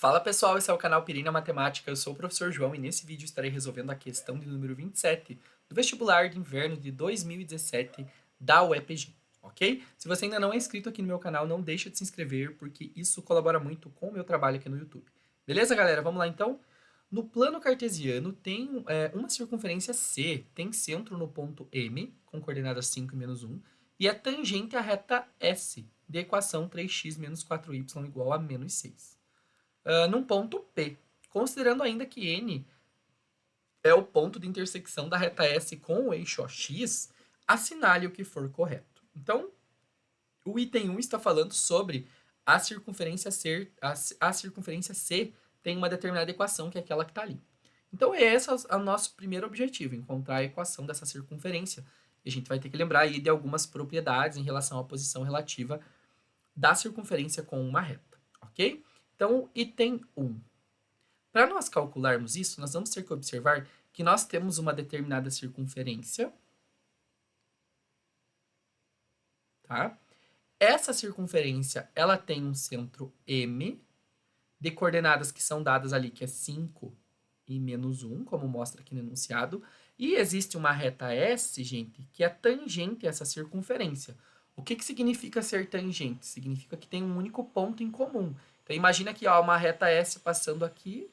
Fala pessoal, esse é o canal Pirina Matemática, eu sou o professor João e nesse vídeo estarei resolvendo a questão de número 27 do vestibular de inverno de 2017 da UEPG, ok? Se você ainda não é inscrito aqui no meu canal, não deixa de se inscrever porque isso colabora muito com o meu trabalho aqui no YouTube. Beleza, galera? Vamos lá então? No plano cartesiano tem uma circunferência C, tem centro no ponto M, com coordenadas 5 e menos 1, e é tangente à reta S, de equação 3x menos 4y igual a menos 6. Num ponto P, considerando ainda que N é o ponto de intersecção da reta S com o eixo X, assinale o que for correto. Então, o item 1 está falando sobre a circunferência C tem uma determinada equação, que é aquela que está ali. Então, esse é o nosso primeiro objetivo, encontrar a equação dessa circunferência. E a gente vai ter que lembrar aí de algumas propriedades em relação à posição relativa da circunferência com uma reta, ok? Então, item 1. Para nós calcularmos isso, nós vamos ter que observar que nós temos uma determinada circunferência, tá? Essa circunferência, ela tem um centro M, de coordenadas que são dadas ali, que é 5 e menos 1, como mostra aqui no enunciado, e existe uma reta S, gente, que é tangente a essa circunferência. O que significa ser tangente? Significa que tem um único ponto em comum. Então, imagina que há uma reta S passando aqui,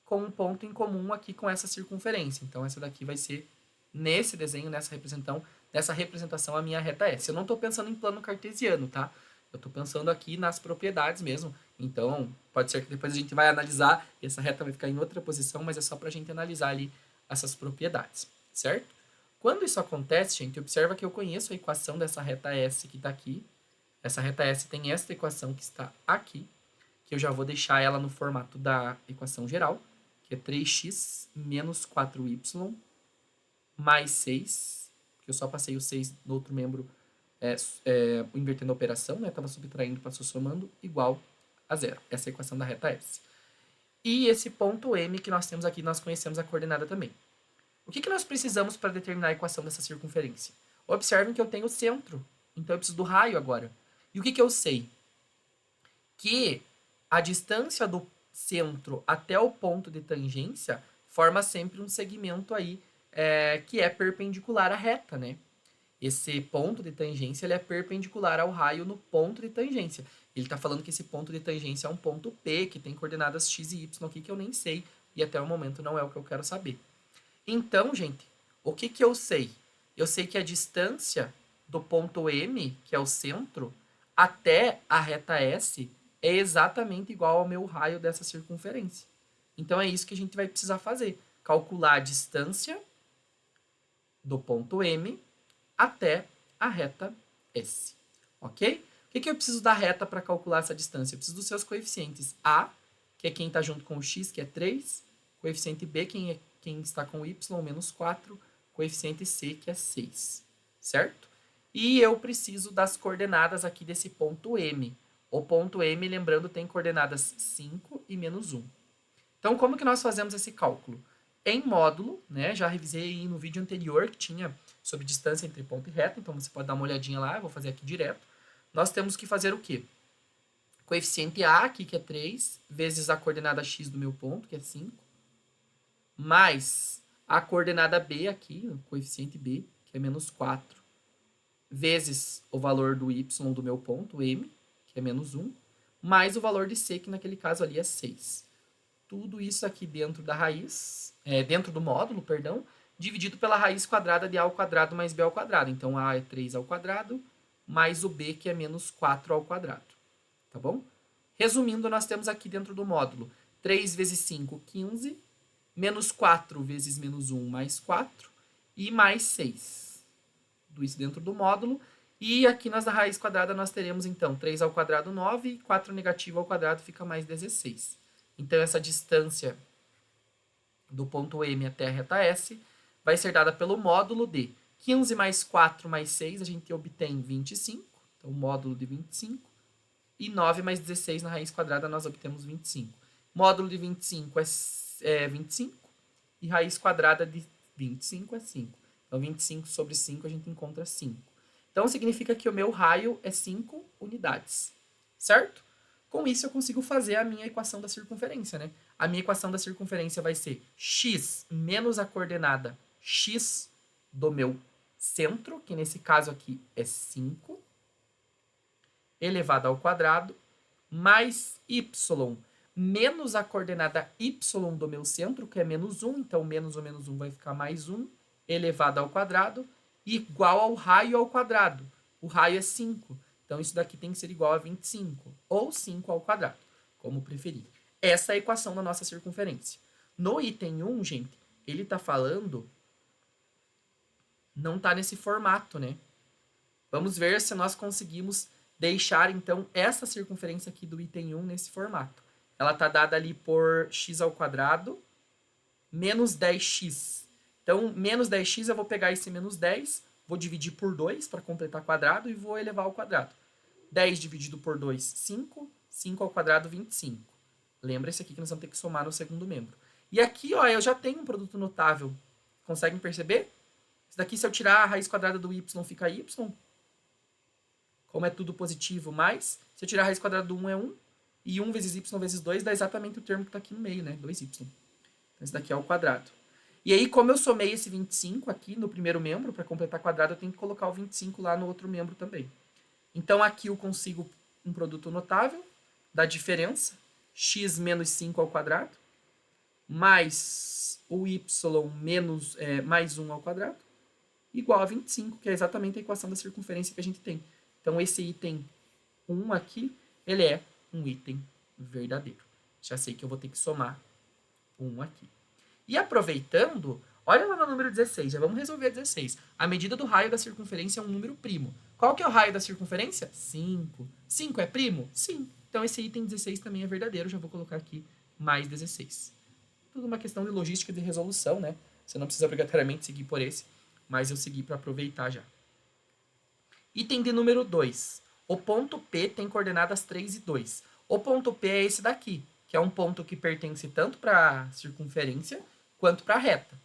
com um ponto em comum aqui com essa circunferência. Então, essa daqui vai ser, nesse desenho, nessa representação, a minha reta S. Eu não estou pensando em plano cartesiano, tá? Eu estou pensando aqui nas propriedades mesmo. Então, pode ser que depois a gente vai analisar, e essa reta vai ficar em outra posição, mas é só para a gente analisar ali essas propriedades, certo? Quando isso acontece, gente, observa que eu conheço a equação dessa reta S que está aqui. Essa reta S tem esta equação que está aqui, que eu já vou deixar ela no formato da equação geral, que é 3x menos 4y mais 6, que eu só passei o 6 no outro membro invertendo a operação, né? Estava subtraindo, passou somando, igual a zero. Essa é a equação da reta S. E esse ponto M que nós temos aqui, nós conhecemos a coordenada também. O que nós precisamos para determinar a equação dessa circunferência? Observem que eu tenho o centro, então eu preciso do raio agora. E o que eu sei? Que a distância do centro até o ponto de tangência forma sempre um segmento aí que é perpendicular à reta, né? Esse ponto de tangência ele é perpendicular ao raio no ponto de tangência. Ele está falando que esse ponto de tangência é um ponto P, que tem coordenadas x e y aqui que eu nem sei, e até o momento não é o que eu quero saber. Então, gente, o que eu sei? Eu sei que a distância do ponto M, que é o centro, até a reta S é exatamente igual ao meu raio dessa circunferência. Então, é isso que a gente vai precisar fazer. Calcular a distância do ponto M até a reta S. Ok? O que eu preciso da reta para calcular essa distância? Eu preciso dos seus coeficientes A, que é quem está junto com o x, que é 3. Coeficiente B, quem está com o y, menos 4. Coeficiente C, que é 6. Certo? E eu preciso das coordenadas aqui desse ponto M. O ponto M, lembrando, tem coordenadas 5 e menos 1. Então, como que nós fazemos esse cálculo? Em módulo, né? Já revisei no vídeo anterior que tinha sobre distância entre ponto e reta, então você pode dar uma olhadinha lá, eu vou fazer aqui direto. Nós temos que fazer o quê? Coeficiente A, aqui que é 3, vezes a coordenada x do meu ponto, que é 5, mais a coordenada B aqui, o coeficiente B, que é menos 4, vezes o valor do y do meu ponto, m, que é menos 1, mais o valor de c, que naquele caso ali é 6. Tudo isso aqui dentro da raiz, dentro do módulo, perdão, dividido pela raiz quadrada de a ao quadrado mais b ao quadrado. Então, a é 3 ao quadrado, mais o b, que é menos 4 ao quadrado. Tá bom? Resumindo, nós temos aqui dentro do módulo 3 vezes 5, 15, menos 4 vezes menos 1, mais 4, e mais 6. Tudo isso dentro do módulo. E aqui na raiz quadrada nós teremos, então, 3 ao quadrado, 9, e 4 negativo ao quadrado fica mais 16. Então, essa distância do ponto M até a reta S vai ser dada pelo módulo de 15 mais 4 mais 6, a gente obtém 25, então módulo de 25, e 9 mais 16 na raiz quadrada nós obtemos 25. Módulo de 25 é 25, e raiz quadrada de 25 é 5. Então, 25 sobre 5 a gente encontra 5. Então, significa que o meu raio é 5 unidades, certo? Com isso, eu consigo fazer a minha equação da circunferência, né? A minha equação da circunferência vai ser x menos a coordenada x do meu centro, que nesse caso aqui é 5, elevado ao quadrado, mais y menos a coordenada y do meu centro, que é menos 1, então menos o menos 1 vai ficar mais 1, elevado ao quadrado, igual ao raio ao quadrado. O raio é 5, então isso daqui tem que ser igual a 25, ou 5 ao quadrado, como preferir. Essa é a equação da nossa circunferência. No item 1, gente, ele está falando, não está nesse formato, né? Vamos ver se nós conseguimos deixar, então, essa circunferência aqui do item 1 nesse formato. Ela está dada ali por x ao quadrado menos 10x. Então, menos 10x, eu vou pegar esse menos 10, vou dividir por 2 para completar quadrado e vou elevar ao quadrado. 10 dividido por 2, 5. 5 ao quadrado, 25. Lembra esse aqui que nós vamos ter que somar no segundo membro. E aqui, ó, eu já tenho um produto notável. Conseguem perceber? Isso daqui, se eu tirar a raiz quadrada do y, fica y. Como é tudo positivo, mais. Se eu tirar a raiz quadrada do 1 é 1. E 1 vezes y vezes 2 dá exatamente o termo que está aqui no meio, né? 2y. Então, esse daqui é o quadrado. E aí, como eu somei esse 25 aqui no primeiro membro, para completar quadrado, eu tenho que colocar o 25 lá no outro membro também. Então, aqui eu consigo um produto notável da diferença, x menos 5 ao quadrado, mais o y menos, mais 1 ao quadrado, igual a 25, que é exatamente a equação da circunferência que a gente tem. Então, esse item 1 aqui, ele é um item verdadeiro. Já sei que eu vou ter que somar 1 aqui. E aproveitando, olha lá no número 16, já vamos resolver a 16. A medida do raio da circunferência é um número primo. Qual que é o raio da circunferência? 5. 5 é primo? Sim. Então, esse item 16 também é verdadeiro. Já vou colocar aqui mais 16. Tudo uma questão de logística de resolução, né? Você não precisa obrigatoriamente seguir por esse, mas eu segui para aproveitar já. Item de número 2. O ponto P tem coordenadas 3 e 2. O ponto P é esse daqui, que é um ponto que pertence tanto para a circunferência quanto para a reta.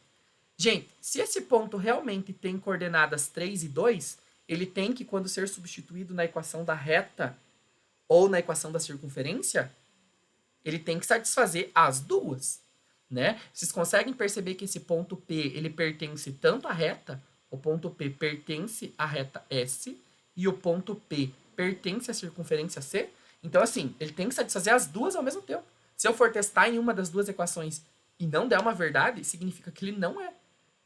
Gente, se esse ponto realmente tem coordenadas 3 e 2, ele tem que, quando ser substituído na equação da reta ou na equação da circunferência, ele tem que satisfazer as duas, né? Vocês conseguem perceber que esse ponto P, ele pertence tanto à reta, o ponto P pertence à reta S, e o ponto P pertence à circunferência C? Então, assim, ele tem que satisfazer as duas ao mesmo tempo. Se eu for testar em uma das duas equações e não der uma verdade, significa que ele não é,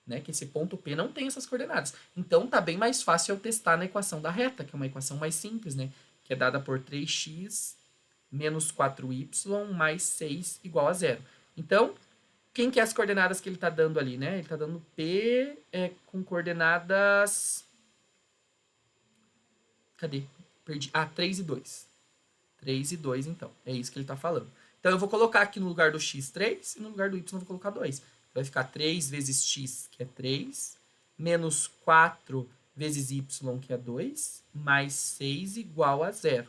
né? Que esse ponto P não tem essas coordenadas. Então, tá bem mais fácil eu testar na equação da reta, que é uma equação mais simples, né? Que é dada por 3x menos 4y mais 6 igual a 0. Então, quem que é as coordenadas que ele está dando ali, né? Ele está dando P com coordenadas... Cadê? Perdi. 3 e 2. 3 e 2, então. É isso que ele está falando. Então, eu vou colocar aqui no lugar do x 3 e no lugar do y eu vou colocar 2. Vai ficar 3 vezes x, que é 3, menos 4 vezes y, que é 2, mais 6 igual a 0.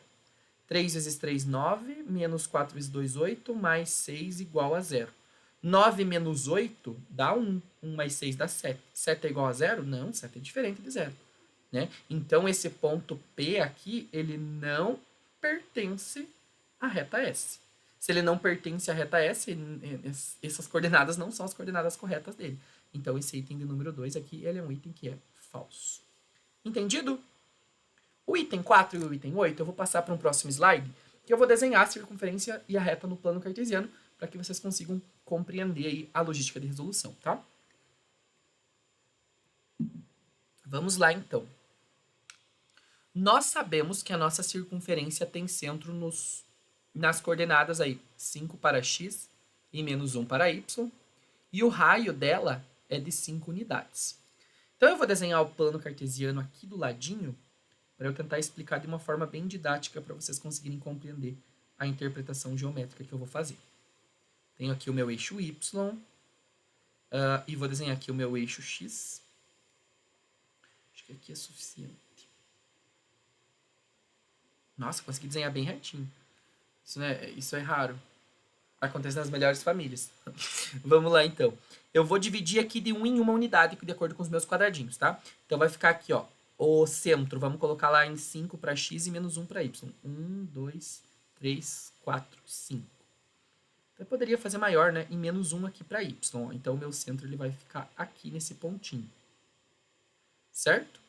3 vezes 3, 9, menos 4 vezes 2, 8, mais 6 igual a 0. 9 menos 8 dá 1. 1 mais 6 dá 7. 7 é igual a 0? Não, 7 é diferente de 0. Né? Então, esse ponto P aqui, ele não pertence à reta S. Se ele não pertence à reta S, essas coordenadas não são as coordenadas corretas dele. Então, esse item de número 2 aqui, ele é um item que é falso. Entendido? O item 4 e o item 8, eu vou passar para um próximo slide, que eu vou desenhar a circunferência e a reta no plano cartesiano, para que vocês consigam compreender aí a logística de resolução, tá? Vamos lá, então. Nós sabemos que a nossa circunferência tem centro nas coordenadas aí 5 para x e menos 1 para y, e o raio dela é de 5 unidades. Então, eu vou desenhar o plano cartesiano aqui do ladinho, para eu tentar explicar de uma forma bem didática para vocês conseguirem compreender a interpretação geométrica que eu vou fazer. Tenho aqui o meu eixo y, e vou desenhar aqui o meu eixo x. Acho que aqui é suficiente. Nossa, consegui desenhar bem retinho. Isso é raro. Acontece nas melhores famílias. Vamos lá, então. Eu vou dividir aqui de 1 em 1 unidade, de acordo com os meus quadradinhos, tá? Então, vai ficar aqui, ó, o centro. Vamos colocar lá em 5 para x e menos 1 para y. 1, 2, 3, 4, 5. Então, eu poderia fazer maior, né? E menos 1 aqui para y. Então, o meu centro ele vai ficar aqui nesse pontinho. Certo?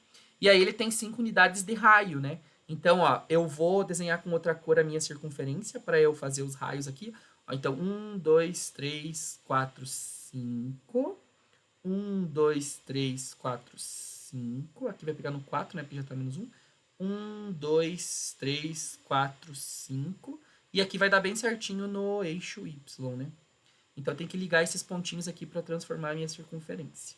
E aí, ele tem 5 unidades de raio, né? Então, ó, eu vou desenhar com outra cor a minha circunferência para eu fazer os raios aqui. Ó, então, 1, 2, 3, 4, 5. 1, 2, 3, 4, 5. Aqui vai pegar no 4, né? Porque já tá menos 1. 1, 2, 3, 4, 5. E aqui vai dar bem certinho no eixo Y, né? Então, tem que ligar esses pontinhos aqui para transformar a minha circunferência.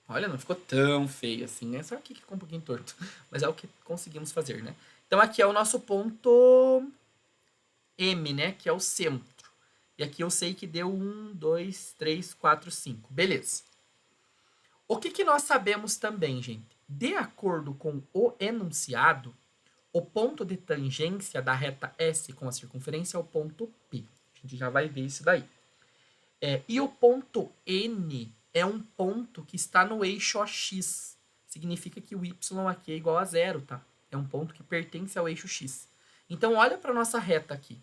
Olha, não ficou tão feio assim, né? Só aqui que ficou um pouquinho torto. Mas é o que conseguimos fazer, né? Então, aqui é o nosso ponto M, né? Que é o centro. E aqui eu sei que deu 1, 2, 3, 4, 5. Beleza. O que nós sabemos também, gente? De acordo com o enunciado, o ponto de tangência da reta S com a circunferência é o ponto P. A gente já vai ver isso daí. E o ponto N é um ponto que está no eixo X. Significa que o Y aqui é igual a zero, tá? É um ponto que pertence ao eixo X. Então, olha para a nossa reta aqui.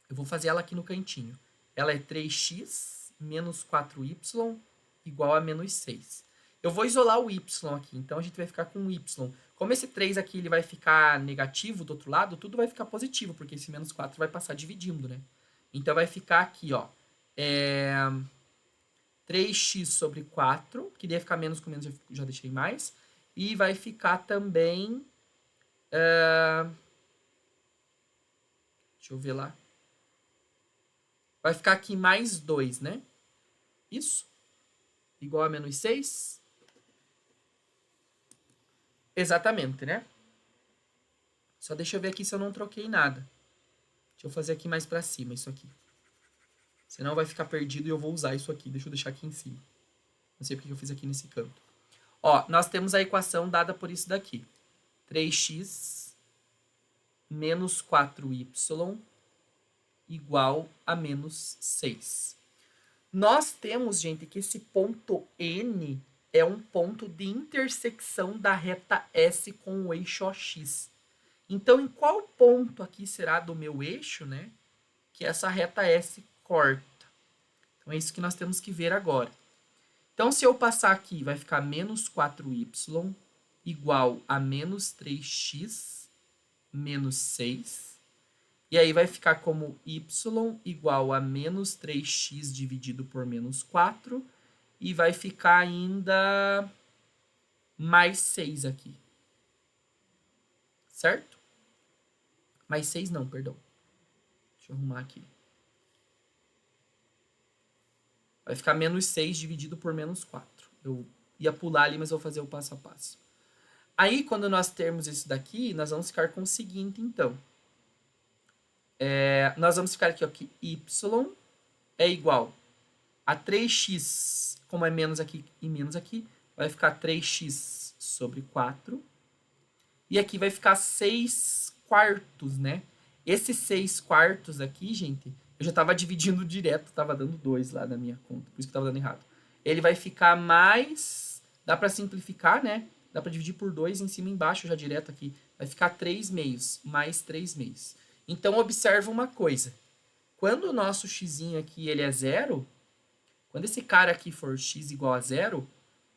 Eu vou fazer ela aqui no cantinho. Ela é 3x menos 4y igual a menos 6. Eu vou isolar o y aqui, então a gente vai ficar com y. Como esse 3 aqui ele vai ficar negativo do outro lado, tudo vai ficar positivo, porque esse menos 4 vai passar dividindo, né? Então vai ficar aqui, ó, 3x sobre 4, que daí ficar menos com menos, eu já deixei mais. E vai ficar também... deixa eu ver lá. Vai ficar aqui mais 2, né? Isso. Igual a menos 6. Exatamente, né? Só deixa eu ver aqui se eu não troquei nada. Deixa eu fazer aqui mais pra cima, isso aqui. Senão vai ficar perdido e eu vou usar isso aqui. Deixa eu deixar aqui em cima. Não sei porque eu fiz aqui nesse canto. Ó, nós temos a equação dada por isso daqui. 3x menos 4y igual a menos 6. Nós temos, gente, que esse ponto N é um ponto de intersecção da reta S com o eixo X. Então, em qual ponto aqui será do meu eixo, né, que essa reta S corta? Então, é isso que nós temos que ver agora. Então, se eu passar aqui, vai ficar menos 4y igual a menos 3x menos 6. E aí vai ficar como y igual a menos 3x dividido por menos 4. E vai ficar ainda mais 6 aqui. Certo? Mais 6 não, perdão. Deixa eu arrumar aqui. Vai ficar menos 6 dividido por menos 4. Eu ia pular ali, mas vou fazer o passo a passo. Aí, quando nós termos isso daqui, nós vamos ficar com o seguinte, então. Nós vamos ficar aqui, ó, que y é igual a 3x, como é menos aqui e menos aqui, vai ficar 3x sobre 4. E aqui vai ficar 6 quartos, né? Esse 6 quartos aqui, gente, eu já estava dividindo direto, estava dando 2 lá na minha conta, por isso que estava dando errado. Ele vai ficar mais... Dá para simplificar, né? Dá para dividir por 2 em cima e embaixo já direto aqui. Vai ficar 3 meios, mais 3 meios. Então, observa uma coisa. Quando o nosso x aqui ele é 0, quando esse cara aqui for x igual a 0,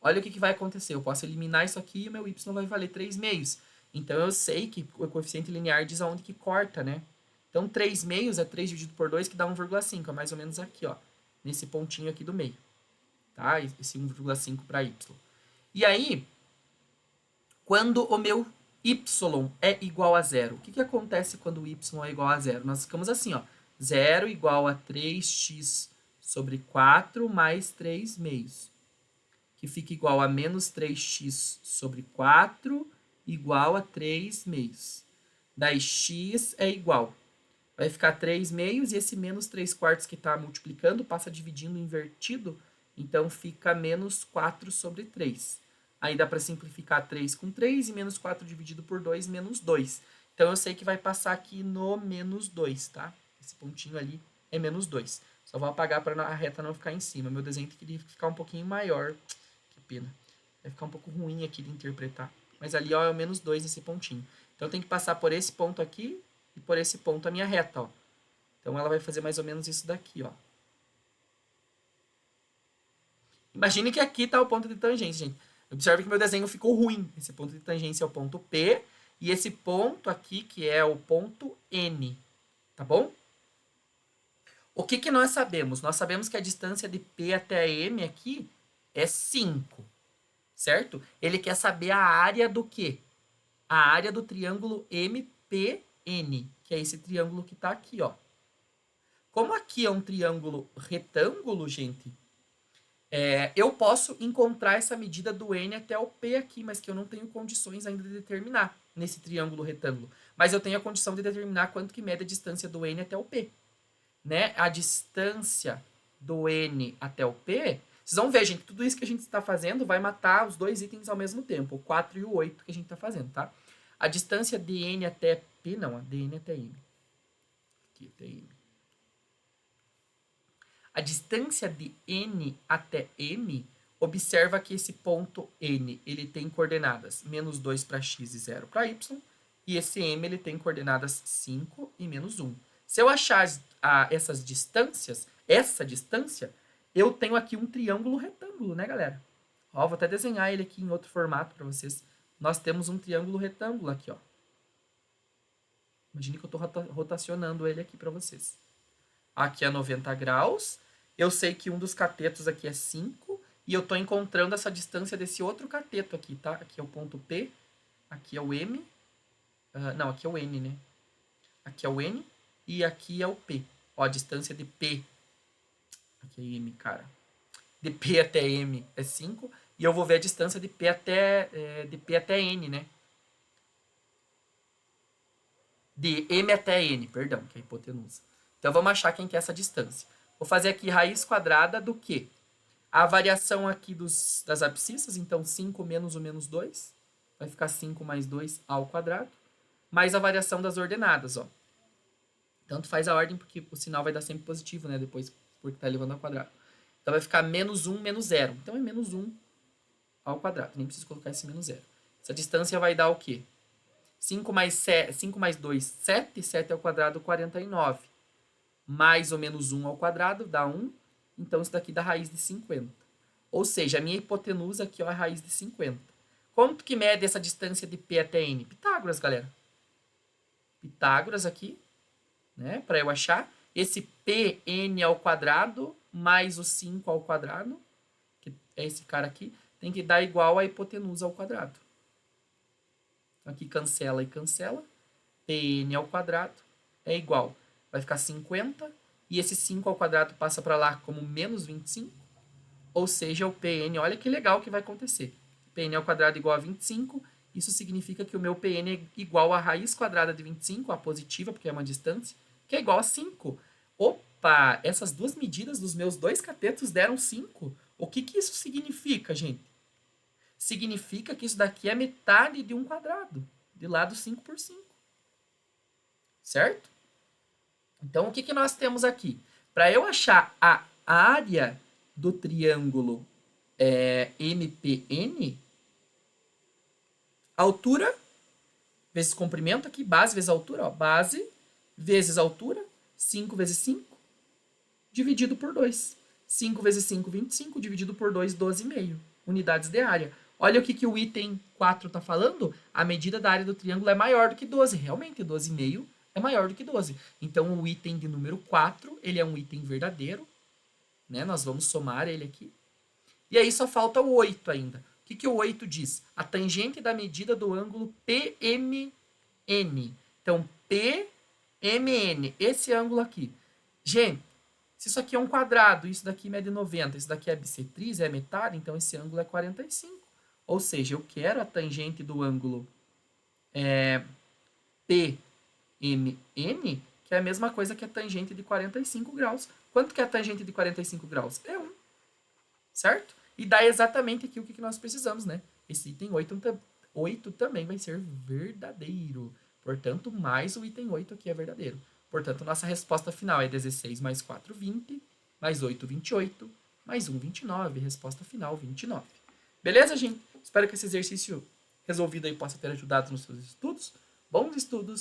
olha o que vai acontecer. Eu posso eliminar isso aqui e o meu y vai valer 3 meios. Então, eu sei que o coeficiente linear diz aonde que corta, né? Então, 3 meios é 3 dividido por 2, que dá 1,5. É mais ou menos aqui, ó. Nesse pontinho aqui do meio. Tá? Esse 1,5 para y. E aí, quando o meu y é igual a 0, o que acontece quando o y é igual a 0? Nós ficamos assim, ó. 0 igual a 3x sobre 4 mais 3 meios. Que fica igual a menos 3x sobre 4 igual a 3 meios. Daí x é igual. Vai ficar 3 meios e esse menos 3 quartos que está multiplicando passa dividindo invertido. Então, fica menos 4 sobre 3. Aí dá para simplificar 3 com 3 e menos 4 dividido por 2, menos 2. Então, eu sei que vai passar aqui no menos 2, tá? Esse pontinho ali é menos 2. Só vou apagar para a reta não ficar em cima. Meu desenho tem que ficar um pouquinho maior. Que pena. Vai ficar um pouco ruim aqui de interpretar. Mas ali, ó, é o menos 2 esse pontinho. Então, eu tenho que passar por esse ponto aqui e por esse ponto a minha reta, ó. Então, ela vai fazer mais ou menos isso daqui, ó. Imagine que aqui está o ponto de tangência, gente. Observe que meu desenho ficou ruim. Esse ponto de tangência é o ponto P e esse ponto aqui que é o ponto N, tá bom? O que que nós sabemos? Nós sabemos que a distância de P até M aqui é 5, certo? Ele quer saber a área do quê? A área do triângulo MPN, que é esse triângulo que está aqui, ó. Como aqui é um triângulo retângulo, gente, eu posso encontrar essa medida do N até o P aqui, mas que eu não tenho condições ainda de determinar nesse triângulo retângulo. Mas eu tenho a condição de determinar quanto que mede a distância do N até o P. Né? A distância do N até o P, vocês vão ver, gente, tudo isso que a gente está fazendo vai matar os dois itens ao mesmo tempo, o 4 e o 8 que a gente está fazendo, tá? A distância de N até P, não, a de N até M. Aqui, até M. A distância de N até M, observa que esse ponto N, ele tem coordenadas menos 2 para x e 0 para y, e esse M, ele tem coordenadas 5 e menos 1. Se eu achar essas distâncias, essa distância, eu tenho aqui um triângulo retângulo, né, galera? Ó, vou até desenhar ele aqui em outro formato para vocês. Nós temos um triângulo retângulo aqui, ó. Imagine que eu estou rotacionando ele aqui para vocês. Aqui é 90 graus. Eu sei que um dos catetos aqui é 5 e eu estou encontrando essa distância desse outro cateto aqui, tá? Aqui é o ponto P, aqui é o M. Não, aqui é o N, né? Aqui é o N e aqui é o P. Ó, a distância de P. Aqui é M, cara. De P até M é 5 e eu vou ver a distância de P até N, né? De M até N, perdão, que é a hipotenusa. Então, vamos achar quem que é essa distância. Vou fazer aqui raiz quadrada do quê? A variação aqui das abscissas, então 5 menos o menos 2, vai ficar 5 mais 2 ao quadrado, mais a variação das ordenadas, ó. Tanto faz a ordem, porque o sinal vai dar sempre positivo, né, depois, porque está elevando ao quadrado. Então, vai ficar menos 1, menos 0. Então, é menos 1 ao quadrado, nem preciso colocar esse menos 0. Essa distância vai dar o quê? 5 mais 2, 7, 7 ao quadrado, 49. Mais ou menos 1 ao quadrado dá 1. Então, isso daqui dá raiz de 50. Ou seja, a minha hipotenusa aqui ó, é a raiz de 50. Quanto que mede essa distância de P até N? Pitágoras, galera. Pitágoras aqui, né? Para eu achar. Esse Pn ao quadrado mais o 5 ao quadrado, que é esse cara aqui, tem que dar igual a hipotenusa ao quadrado. Aqui cancela e cancela. Pn ao quadrado é igual. Vai ficar 50. E esse 5 ao quadrado passa para lá como menos 25. Ou seja, o Pn, olha que legal que vai acontecer. Pn ao quadrado igual a 25. Isso significa que o meu Pn é igual a raiz quadrada de 25, a positiva, porque é uma distância, que é igual a 5. Opa, essas duas medidas dos meus dois catetos deram 5. O que que isso significa, gente? Significa que isso daqui é metade de um quadrado, de lado 5 por 5. Certo? Então, o que que nós temos aqui? Para eu achar a área do triângulo MPN, altura vezes comprimento aqui, base vezes altura, ó, base vezes altura, 5 vezes 5, dividido por 2. 5 vezes 5, 25, dividido por 2, 12,5 unidades de área. Olha o que o item 4 está falando. A medida da área do triângulo é maior do que 12. Realmente, 12,5 é maior do que 12. Então, o item de número 4, ele é um item verdadeiro. Né? Nós vamos somar ele aqui. E aí, só falta o 8 ainda. O que o 8 diz? A tangente da medida do ângulo PMN. Então, PMN, esse ângulo aqui. Gente, se isso aqui é um quadrado, isso daqui mede 90, isso daqui é bissetriz, é metade, então esse ângulo é 45. Ou seja, eu quero a tangente do ângulo PMN, que é a mesma coisa que a tangente de 45 graus. Quanto que é a tangente de 45 graus? É 1. Certo? E dá exatamente aqui o que nós precisamos, né? Esse item 8 também vai ser verdadeiro. Portanto, mais o item 8 aqui é verdadeiro. Portanto, nossa resposta final é 16 mais 4, 20, mais 8, 28, mais 1, 29. Resposta final, 29. Beleza, gente? Espero que esse exercício resolvido aí possa ter ajudado nos seus estudos. Bons estudos!